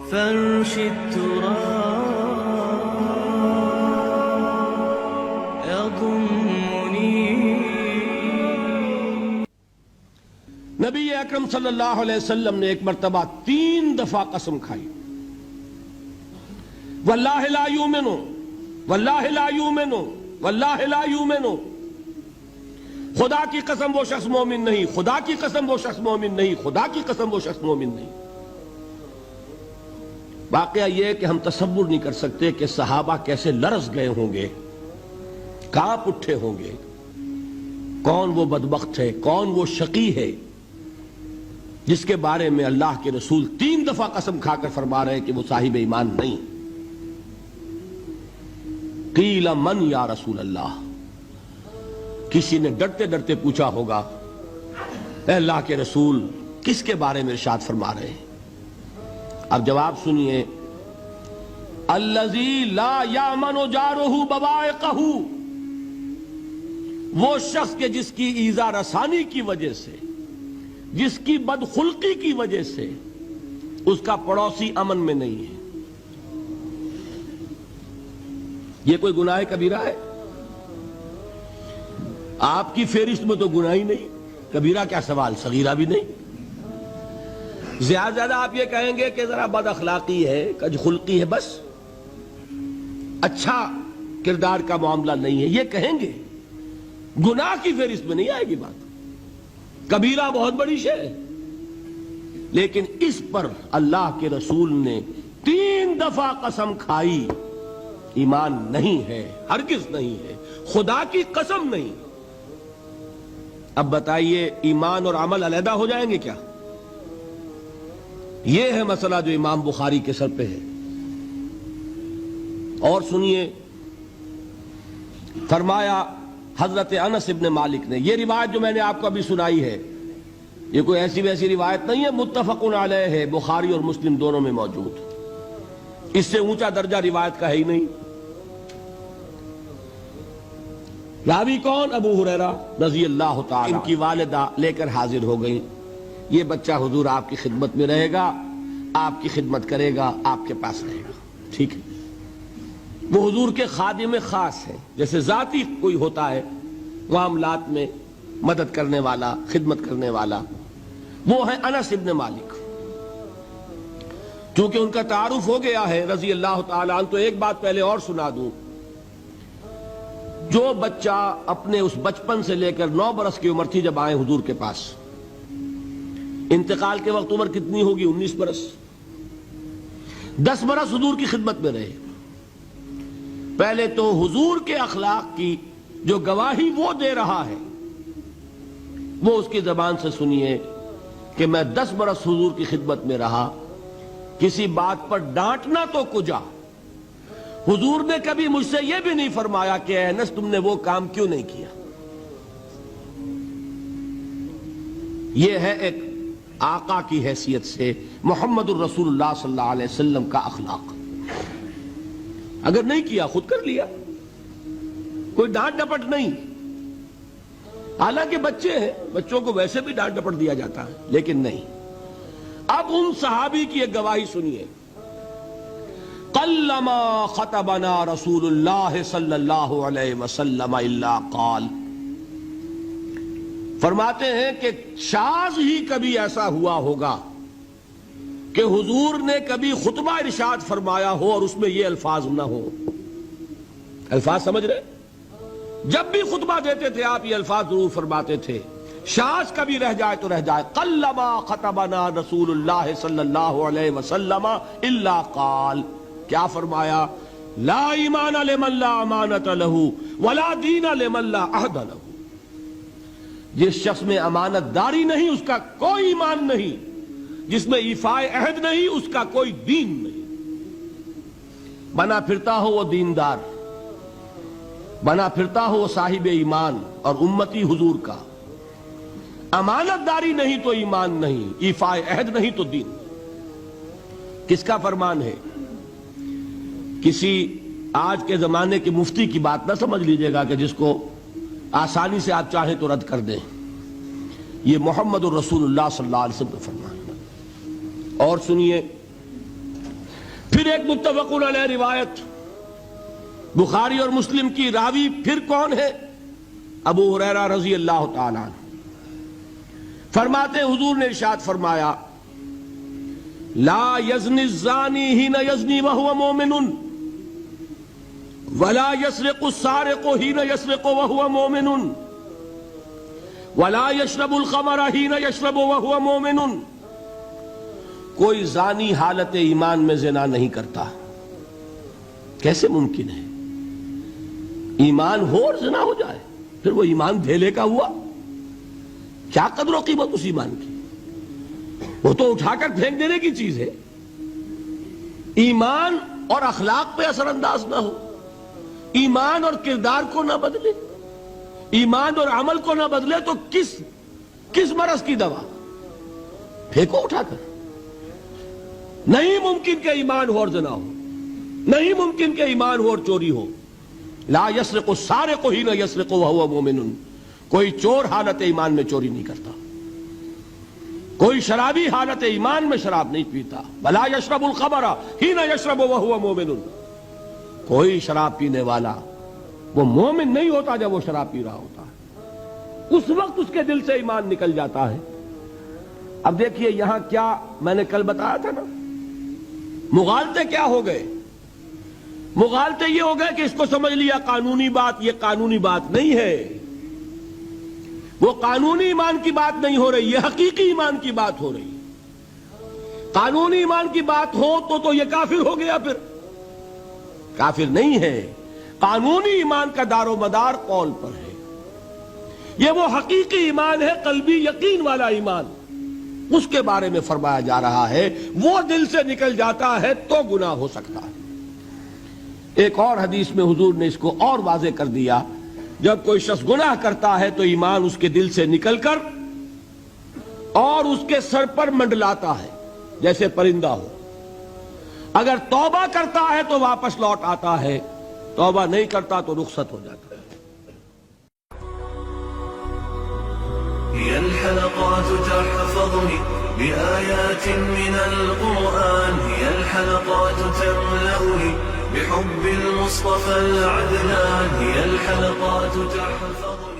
فرش التراب يضمني. نبی اکرم صلی اللہ علیہ وسلم نے ایک مرتبہ 3 دفعہ قسم کھائی، واللہ لا یؤمنو، واللہ لا یؤمنو، واللہ لا یؤمنو. خدا کی قسم وہ شخص مومن نہیں، خدا کی قسم وہ شخص مومن نہیں، خدا کی قسم وہ شخص مومن نہیں. واقعہ یہ کہ ہم تصور نہیں کر سکتے کہ صحابہ کیسے لرز گئے ہوں گے، کانپ اٹھے ہوں گے. کون وہ بدبخت ہے، کون وہ شقی ہے جس کے بارے میں اللہ کے رسول 3 دفعہ قسم کھا کر فرما رہے ہیں کہ وہ صاحب ایمان نہیں. قیل من یا رسول اللہ، کسی نے ڈرتے ڈرتے پوچھا ہوگا اے اللہ کے رسول کس کے بارے میں ارشاد فرما رہے ہیں؟ اب جواب سنیے، الذی لا یامن جارہ بوائقہ، وہ شخص کے جس کی ایذا رسانی کی وجہ سے، جس کی بدخلقی کی وجہ سے اس کا پڑوسی امن میں نہیں ہے. یہ کوئی گناہ کبیرہ ہے؟ آپ کی فہرست میں تو گناہ ہی نہیں، کبیرہ کیا سوال، صغیرہ بھی نہیں. زیادہ آپ یہ کہیں گے کہ ذرا بد اخلاقی ہے، کج خلقی ہے، بس اچھا کردار کا معاملہ نہیں ہے، یہ کہیں گے. گناہ کی فہرست میں نہیں آئے گی بات. کبیرہ بہت بڑی شے ہے، لیکن اس پر اللہ کے رسول نے 3 دفعہ قسم کھائی. ایمان نہیں ہے، ہرگز نہیں ہے، خدا کی قسم نہیں. اب بتائیے ایمان اور عمل علیحدہ ہو جائیں گے کیا؟ یہ ہے مسئلہ جو امام بخاری کے سر پہ ہے. اور سنیے، فرمایا حضرت انس ابن مالک نے، یہ روایت جو میں نے آپ کو ابھی سنائی ہے یہ کوئی ایسی ویسی روایت نہیں ہے، متفق علیہ ہے، بخاری اور مسلم دونوں میں موجود. اس سے اونچا درجہ روایت کا ہے ہی نہیں. راوی کون؟ ابو ہریرہ رضی اللہ تعالی. ان کی والدہ لے کر حاضر ہو گئیں، یہ بچہ حضور آپ کی خدمت میں رہے گا، آپ کی خدمت کرے گا، آپ کے پاس رہے گا. ٹھیک ہے. وہ حضور کے خادم خاص ہیں، جیسے ذاتی کوئی ہوتا ہے معاملات میں مدد کرنے والا، خدمت کرنے والا، وہ ہیں انس ابن مالک. چونکہ ان کا تعارف ہو گیا ہے رضی اللہ تعالیٰ عنہ، تو ایک بات پہلے اور سنا دوں. جو بچہ اپنے اس بچپن سے لے کر 9 برس کی عمر تھی جب آئے حضور کے پاس، انتقال کے وقت عمر کتنی ہوگی؟ 19 برس. 10 برس حضور کی خدمت میں رہے. پہلے تو حضور کے اخلاق کی جو گواہی وہ دے رہا ہے وہ اس کی زبان سے سنیے کہ میں 10 برس حضور کی خدمت میں رہا، کسی بات پر ڈانٹنا تو کجا. حضور نے کبھی مجھ سے یہ بھی نہیں فرمایا کہ اے انس تم نے وہ کام کیوں نہیں کیا. یہ ہے ایک آقا کی حیثیت سے محمد الرسول اللہ صلی اللہ علیہ وسلم کا اخلاق. اگر نہیں کیا خود کر لیا، کوئی ڈانٹ ڈپٹ نہیں. حالانکہ بچے ہیں، بچوں کو ویسے بھی ڈانٹ ڈپٹ دیا جاتا ہے، لیکن نہیں. اب ان صحابی کی ایک گواہی سنیے. قلما خطبنا رسول اللہ صلی اللہ علیہ وسلم الا قال، فرماتے ہیں کہ شاذ ہی کبھی ایسا ہوا ہوگا کہ حضور نے کبھی خطبہ ارشاد فرمایا ہو اور اس میں یہ الفاظ نہ ہو. الفاظ سمجھ رہے؟ جب بھی خطبہ دیتے تھے آپ یہ الفاظ ضرور فرماتے تھے. شاذ کبھی رہ جائے تو رہ جائے. قلما خطبنا رسول اللہ صلی اللہ علیہ وسلم الا قال، کیا فرمایا؟ لا ایمان لمن لا امانت لہ ولا دین لمن لا عہد لہ. جس شخص میں امانت داری نہیں اس کا کوئی ایمان نہیں، جس میں ایفاء عہد نہیں اس کا کوئی دین نہیں. بنا پھرتا ہو وہ دیندار، بنا پھرتا ہو وہ صاحب ایمان اور امتی حضور کا. امانت داری نہیں تو ایمان نہیں، ایفاء عہد نہیں تو دین. کس کا فرمان ہے؟ کسی آج کے زمانے کے مفتی کی بات نہ سمجھ لیجئے گا کہ جس کو آسانی سے آپ چاہیں تو رد کر دیں. یہ محمد الرسول اللہ صلی اللہ علیہ وسلم کا فرمان ہے. اور سنیے، پھر ایک متفقون علیہ روایت بخاری اور مسلم کی راوی پھر کون ہے؟ ابو ہریرہ رضی اللہ تعالیٰ عنہ فرماتے حضور نے ارشاد فرمایا لا یزنی الزانی حین یزنی وہو مومن ولا یسرق السارق حین یسرق وہو مومن ولا یشرب الخمر حین یشرب وہو مومن. کوئی زانی حالت ایمان میں زنا نہیں کرتا. کیسے ممکن ہے؟ ایمان ہو اور زنا ہو جائے، پھر وہ ایمان دھیلے کا ہوا؟ کیا قدر و قیمت اس ایمان کی؟ وہ تو اٹھا کر پھینک دینے کی چیز ہے. ایمان اور اخلاق پہ اثر انداز نہ ہو، ایمان اور کردار کو نہ بدلے، ایمان اور عمل کو نہ بدلے تو کس مرض کی دوا؟ پھینکو اٹھا کر. نہیں ممکن کہ ایمان ہو اور زنا ہو، نہیں ممکن کہ ایمان ہو اور چوری ہو. لا یسرق السارق حین یسرق وہو مومن. کوئی چور حالت ایمان میں چوری نہیں کرتا، کوئی شرابی حالت ایمان میں شراب نہیں پیتا. ولا یشرب الخمر حین یشرب وہو مومن. کوئی شراب پینے والا وہ مومن نہیں ہوتا جب وہ شراب پی رہا ہوتا ہے، اس وقت اس کے دل سے ایمان نکل جاتا ہے. اب دیکھیے یہاں کیا میں نے کل بتایا تھا نا، مغالطے کیا ہو گئے؟ مغالطے یہ ہو گئے کہ اس کو سمجھ لیا قانونی بات. یہ قانونی بات نہیں ہے، وہ قانونی ایمان کی بات نہیں ہو رہی، یہ حقیقی ایمان کی بات ہو رہی. قانونی ایمان کی بات ہو تو یہ کافر ہو گیا. پھر کافر نہیں ہے. قانونی ایمان کا دار و مدار قول پر ہے. یہ وہ حقیقی ایمان ہے، قلبی یقین والا ایمان. اس کے بارے میں فرمایا جا رہا ہے وہ دل سے نکل جاتا ہے تو گناہ ہو سکتا ہے. ایک اور حدیث میں حضور نے اس کو اور واضح کر دیا، جب کوئی شخص گناہ کرتا ہے تو ایمان اس کے دل سے نکل کر اور اس کے سر پر منڈلاتا ہے جیسے پرندہ ہو. اگر توبہ کرتا ہے تو واپس لوٹ آتا ہے، توبہ نہیں کرتا تو رخصت ہو جاتا ہے. هي الحلقات تحفظني بآيات من القرآن، هي الحلقات تملأني بحب المصطفى العدنان، هي الحلقات تحفظني